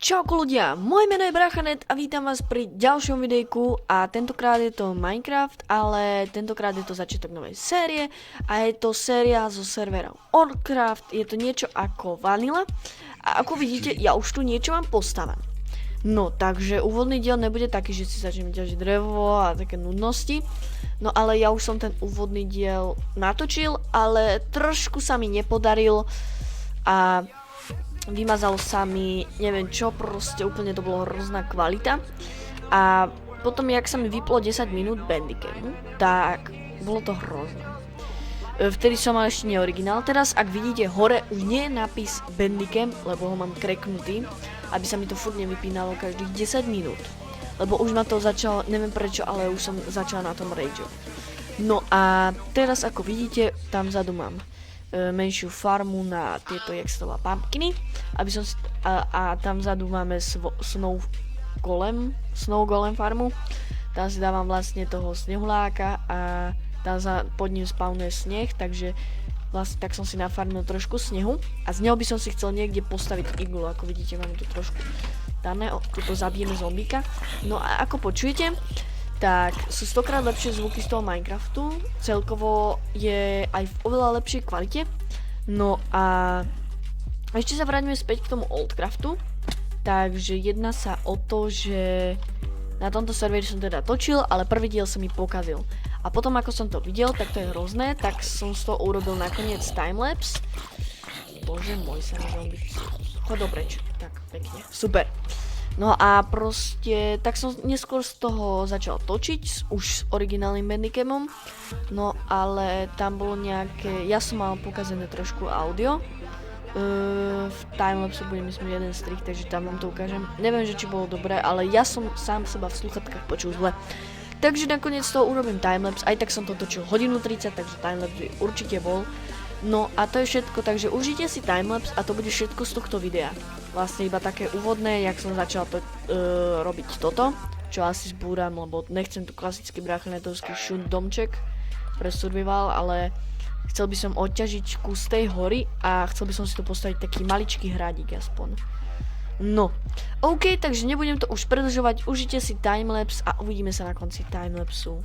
Čauko ľudia, moje meno je Brachanet a vítam vás pri ďalšom videjku a tentokrát je to Minecraft, ale tentokrát je to začiatok novej série a je to séria zo servera Orcraft, je to niečo ako Vanilla a ako vidíte, ja už tu niečo mám postavené. No, takže úvodný diel nebude taký, že si začneme ťažiť drevo a také nudnosti, no ale ja už som ten úvodný diel natočil, ale trošku sa mi nepodaril a vymazalo sa mi, neviem čo, proste úplne to bolo hrozná kvalita. A potom, jak sa mi vyplo 10 minút Bandicamu, tak bolo to hrozné. Vtedy som mal ešte neoriginál. Teraz, ak vidíte, hore už nie je nápis Bandicam, lebo ho mám kreknutý, aby sa mi to furt nevypínalo každých 10 minút. Lebo už ma to začalo, neviem prečo, ale už som začal na tom rageovať. No a teraz, ako vidíte, tam vzadu mám menšiu farmu na tieto, jak sa to volá, pumpkiny, aby som si, a tam vzadu máme snow golem farmu. Tam si dávam vlastne toho snehuláka a tam pod ním spawnuje sneh, takže vlastne tak som si nafarmil trošku snehu a z neho by som si chcel niekde postaviť iglu, ako vidíte, máme tu trošku dané, tuto zabijeme zombíka. No a ako počujete, tak sú 100-krát lepšie zvuky z toho Minecraftu, celkovo je aj v oveľa lepšej kvalite. No a ešte sa vráťme späť k tomu Oldcraftu, takže jedná sa o to, že na tomto serveri som teda točil, ale prvý diel sa mi pokazil. A potom ako som to videl, tak to je hrozné, tak som z toho urobil nakoniec timelapse. Bože môj, sa mi zombie. Chod dopreč, tak pekne, super. No a proste, tak som neskôr z toho začal točiť, už s originálnym Bandicamom, no ale tam bolo nejaké, ja som mal pokazené trošku audio, v timelapse bude myslím jeden strich, takže tam vám to ukážem, neviem, že či bolo dobré, ale ja som sám seba v sluchatkách počul zle. Takže nakoniec z toho urobím timelapse, aj tak som to točil 1:30, takže timelapse by určite bol. No a to je všetko, takže užite si timelapse a to bude všetko z tohto videa. Vlastne iba také úvodné, jak som začal robiť toto, čo asi zbúram, lebo nechcem tu klasický brachanetovský šunt domček pre survival, ale chcel by som odťažiť kus tej hory a chcel by som si tu postaviť taký maličký hradík aspoň. No, OK, takže nebudem to už predĺžovať, užite si timelapse a uvidíme sa na konci timelapsu.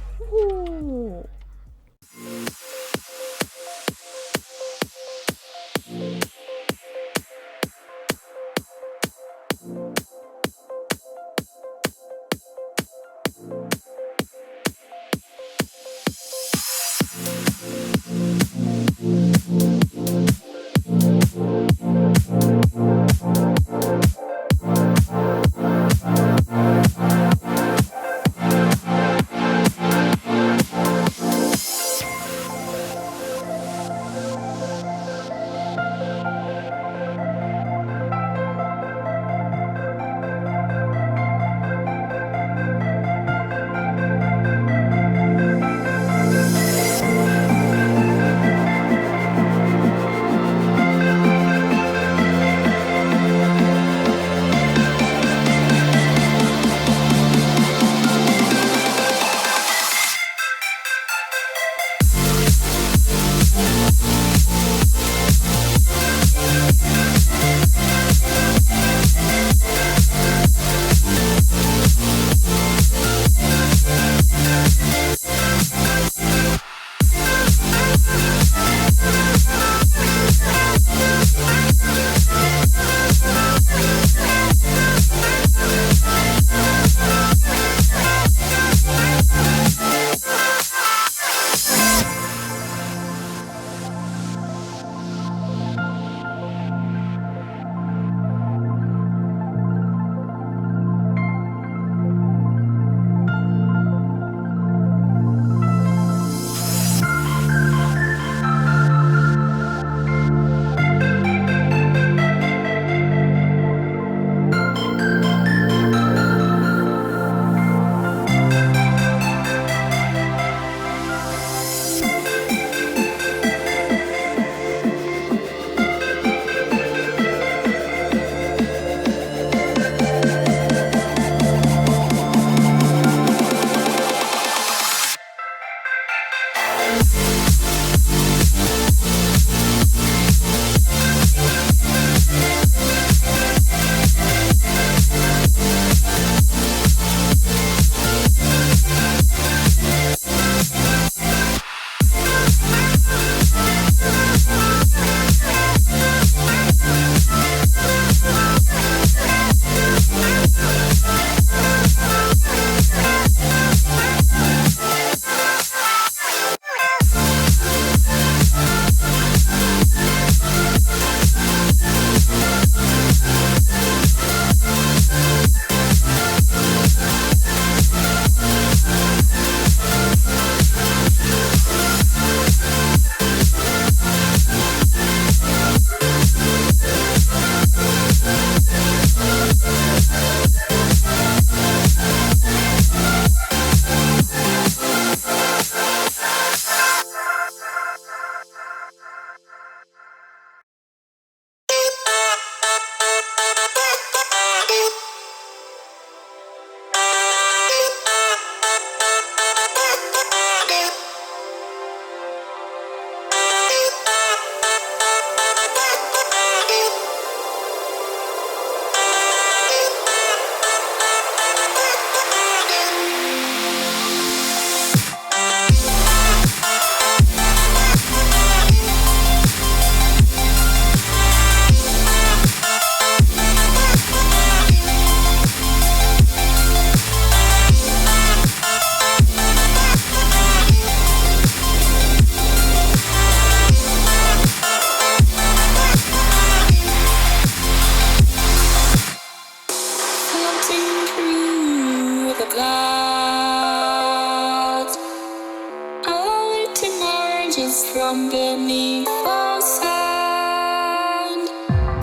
emerges from beneath the sand.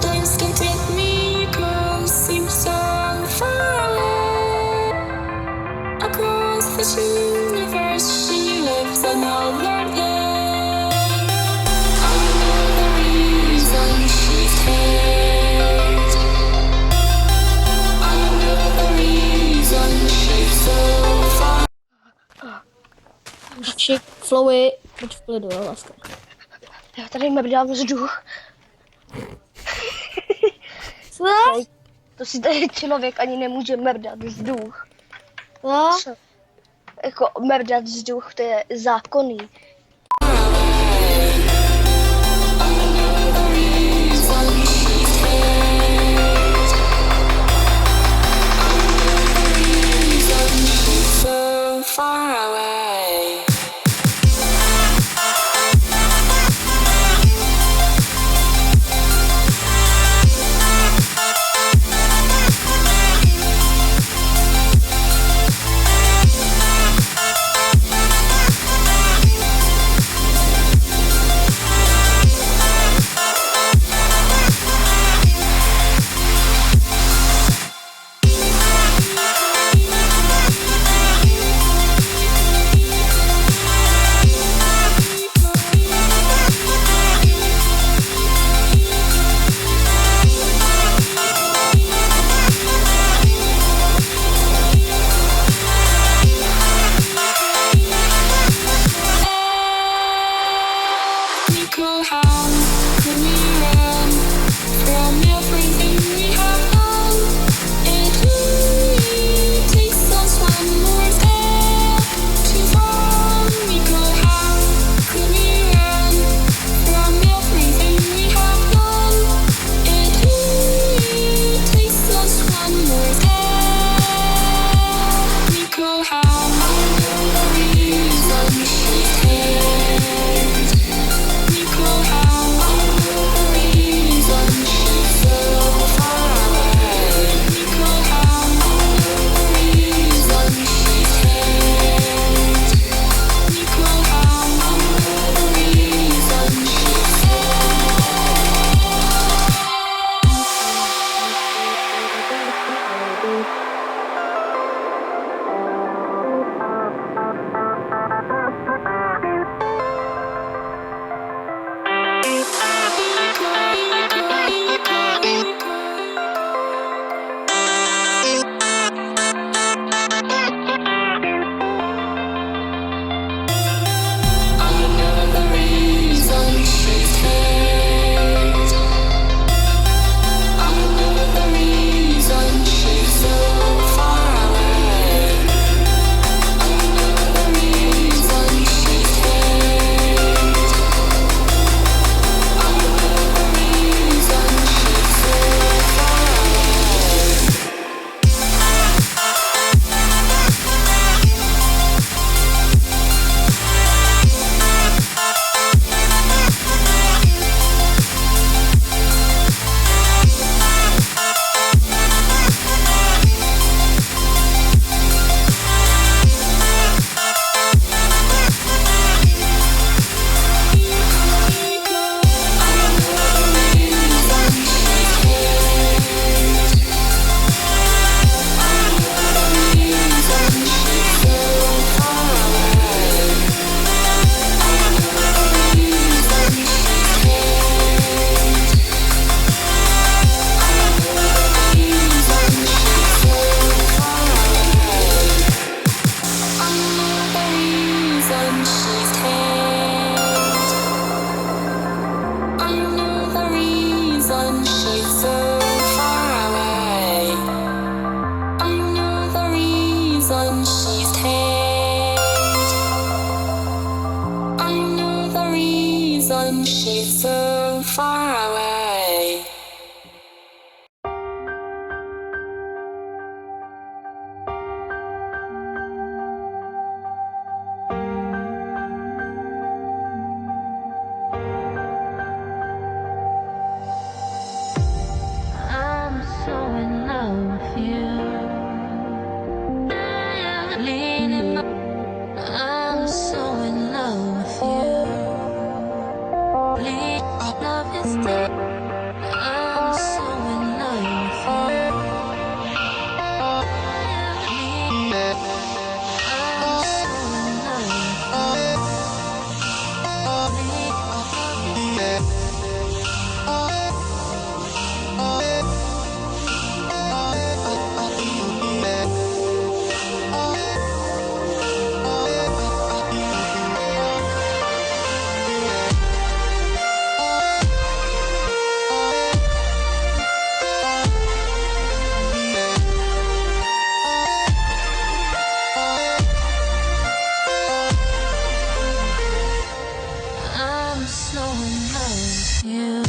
Please can take me close, seems so far away. Across this universe, she lives another day. I know the reason she's hate. I know the reason she's so far. Šik, flowy, buď v klidu, jo, láska. Já tady mrdám vzduch. Co? To si tady člověk ani nemůže mrdat vzduch. Co? Jako mrdat vzduch, to je zákonný. So far away. you.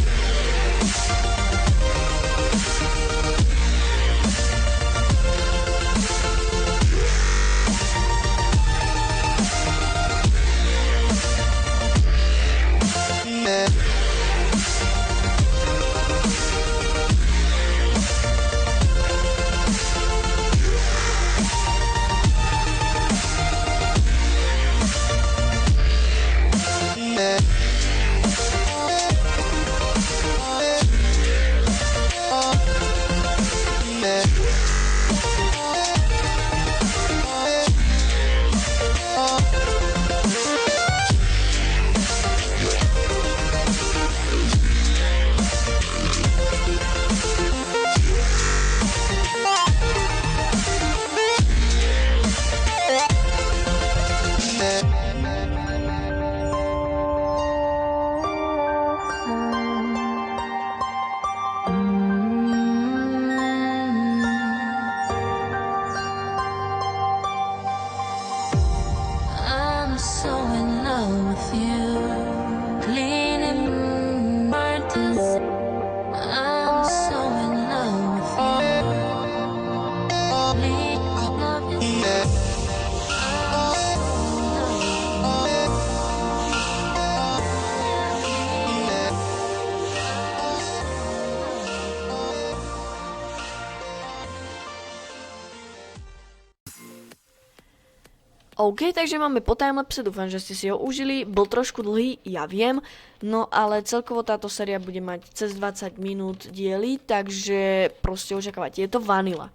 I'm so in love with you. Cleaning martyrs. I'm so in love with you. Clean love is I'm so in love. OK, takže máme po timelapse, dúfam, že ste si ho užili, bol trošku dlhý, ja viem, no ale celkovo táto séria bude mať cez 20 minút diely, takže proste očakávate, je to vanila.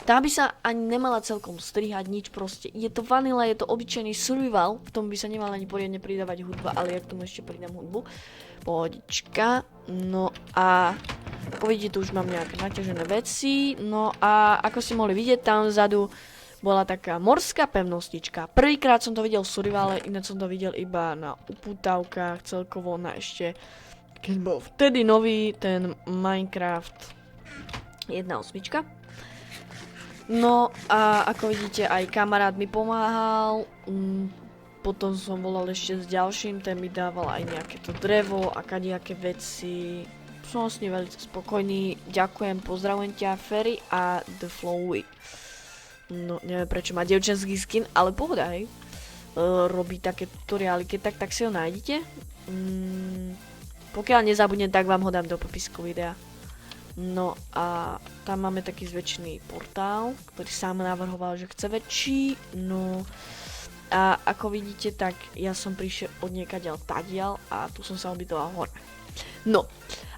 Tá by sa ani nemala celkom strihať, nič proste, je to vanila, je to obyčajný survival, v tom by sa nemala ani poriadne pridávať hudba, ale ja k tomu ešte pridám hudbu, pohodička, no a ako vidíte, tu už mám nejaké naťažené veci, no a ako ste mohli vidieť, tam vzadu bola taká morská pevnostička. Prvýkrát som to videl v survivale, ináč som to videl iba na upútavkách, celkovo na ešte, keď bol vtedy nový ten Minecraft 1.8. No a ako vidíte, aj kamarát mi pomáhal, potom som volal ešte s ďalším, ten mi dával aj nejaké to drevo a kadejaké veci. Som s ním veľmi spokojný, ďakujem, pozdravujem ťa, Ferry a The Flowy. No, neviem prečo má dievčenský skin, ale pohoda, hej. Robí také tutoriály, keď tak si ho nájdete. Pokiaľ nezabudnem, tak vám ho dám do popisku videa. No a tam máme taký zväčšený portál, ktorý sám navrhoval, že chce väčší. No a ako vidíte, tak ja som prišiel od niekaďal tadiaľ a tu som sa ubytoval hore. No,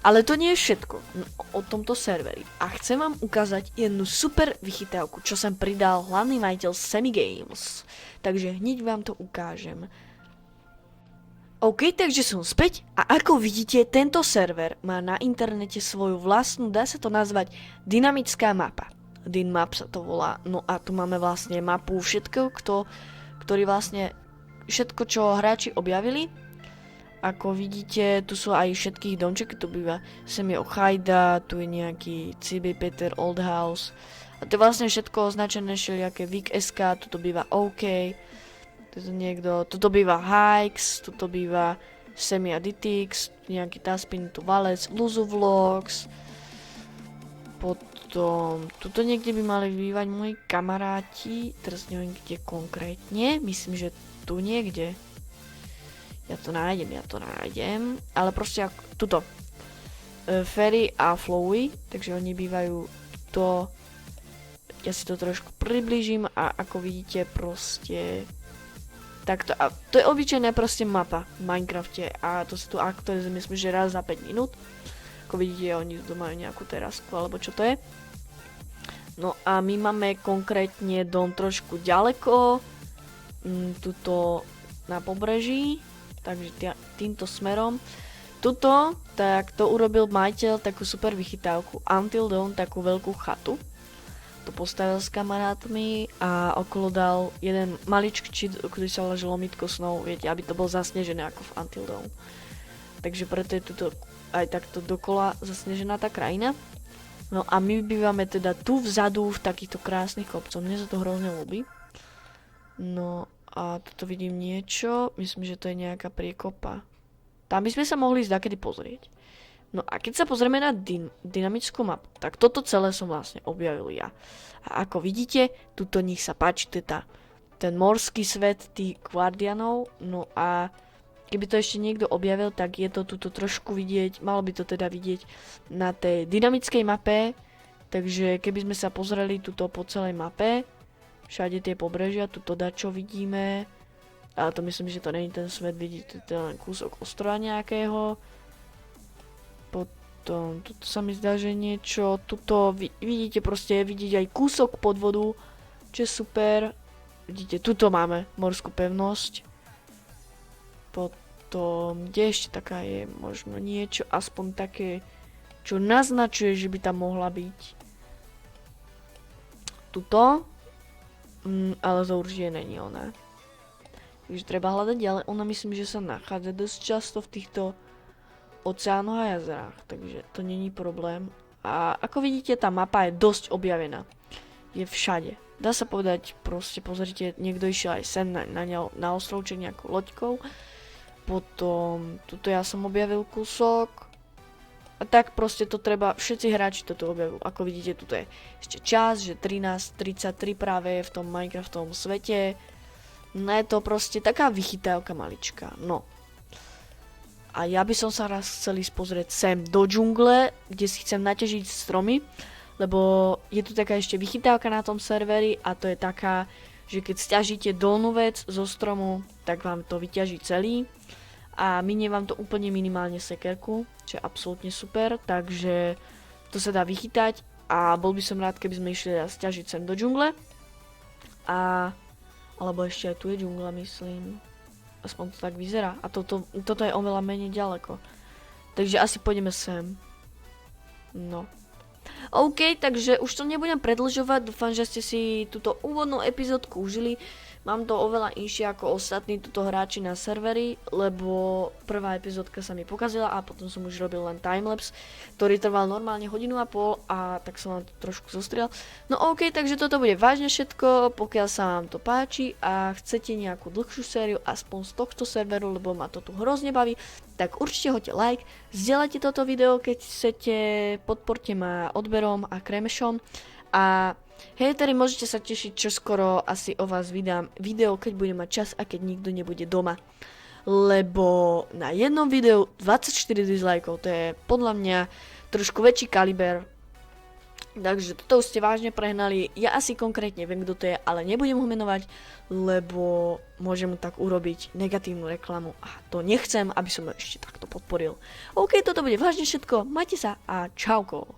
ale to nie je všetko o tomto serveri. A chcem vám ukázať jednu super vychytávku, čo som pridal hlavný majiteľ Semi Games. Takže hneď vám to ukážem. OK, takže som späť a ako vidíte, tento server má na internete svoju vlastnú, dá sa to nazvať, dynamická mapa. Dynmap sa to volá. No a tu máme vlastne mapu všetko, ktorý vlastne všetko, čo hráči objavili. Ako vidíte, tu sú aj všetkých domčeky, tu býva Semio Chajda, tu je nejaký CB Peter Old House. A to je vlastne všetko označené všelijaké Vik SK, tuto býva OK, tuto býva Hikes, tuto býva Semia Ditix, nejaký Taspin, tu Valec, Luzu Vlogs. Potom, tuto niekde by mali bývať moji kamaráti, teraz neviem kde konkrétne, myslím, že tu niekde. Ja to nájdem, ale proste ako tuto. Ferry a Flowy, takže oni bývajú to. Ja si to trošku približím a ako vidíte proste takto. A to je obyčajná proste mapa v Minecrafte a to sa tu aktualizuje, myslím, že raz za 5 minút. Ako vidíte, oni tu majú nejakú terasku alebo čo to je. No a my máme konkrétne dom trošku ďaleko, tuto na pobreží. Takže týmto smerom. Tuto, tak to urobil majiteľ takú super vychytávku. Until Dawn, takú veľkú chatu. To postavil s kamarátmi a okolo dal jeden maličký čit, ktorý sa volá Lomitko snov, viete, aby to bolo zasnežené ako v Until Dawn. Takže preto je tuto aj takto dokola zasnežená tá krajina. No a my bývame teda tu vzadu v takýchto krásnych kopcoch. Mne sa to hrozne ľúbi. No a tuto vidím niečo, myslím, že to je nejaká priekopa. Tam by sme sa mohli zdakedy pozrieť. No a keď sa pozrieme na dynamickú mapu, tak toto celé som vlastne objavil ja. A ako vidíte, tuto nich sa páči ten morský svet tých guardianov. No a keby to ešte niekto objavil, tak je to tuto trošku vidieť, malo by to teda vidieť na tej dynamickej mape. Takže keby sme sa pozreli tuto po celej mape, všade tie pobrežia, tuto dačo vidíme. Ale to myslím, že to není ten svet, vidíte, to je len kúsok ostrova nejakého. Potom, tuto sa mi zdá, že niečo, tuto vidíte proste, vidíte aj kúsok pod vodu, čo je super. Vidíte, tuto máme morskú pevnosť. Potom, kde ešte taká je, možno niečo, aspoň také, čo naznačuje, že by tam mohla byť. Tuto, ale to určite není ona. Takže treba hľadať ďalej. Ona myslím, že sa nachádza dosť často v týchto oceánoch a jazerách, takže to není problém. A ako vidíte, tá mapa je dosť objavená. Je všade. Dá sa povedať, proste pozrite, niekto išiel aj sem na ostrovček nejakou loďkou. Potom, tuto ja som objavil kúsok. A tak proste to treba, všetci hráči toto objavujú. Ako vidíte, tuto je ešte čas, že 13:33 práve je v tom Minecraftovom svete. No je to proste taká vychytávka maličká, no. A ja by som sa raz chcel ísť pozrieť sem do džungle, kde si chcem naťažiť stromy, lebo je tu taká ešte vychytávka na tom serveri a to je taká, že keď stiažíte dolnú vec zo stromu, tak vám to vyťaží celý a minie vám to úplne minimálne sekerku, čo je absolútne super, takže to sa dá vychytať a bol by som rád, keby sme išli stiažiť sem do džungle alebo ešte aj tu je džungla, myslím. Aspoň to tak vyzerá. A toto je oveľa menej ďaleko. Takže asi pôjdeme sem. No. OK, takže už to nebudem predĺžovať. Dúfam, že ste si túto úvodnú epizódku užili. Mám to oveľa inšie ako ostatní tuto hráči na serveri, lebo prvá epizódka sa mi pokazila a potom som už robil len timelapse, ktorý trval normálne 1,5 hodiny a tak som vám to trošku zostriel. No OK, takže toto bude vážne všetko, pokiaľ sa vám to páči a chcete nejakú dlhšiu sériu aspoň z tohto serveru, lebo ma to tu hrozne baví, tak určite hoďte like, zdieľajte toto video, keď chcete, podporte ma odberom a kremešom a hejteri, môžete sa tešiť, čo skoro asi o vás vydám video, keď budem mať čas a keď nikto nebude doma. Lebo na jednom videu 24 dislikeov, to je podľa mňa trošku väčší kaliber. Takže toto už ste vážne prehnali, ja asi konkrétne viem, kto to je, ale nebudem ho menovať, lebo môžem mu tak urobiť negatívnu reklamu a to nechcem, aby som ho ešte takto podporil. OK, toto bude vážne všetko, majte sa a čauko.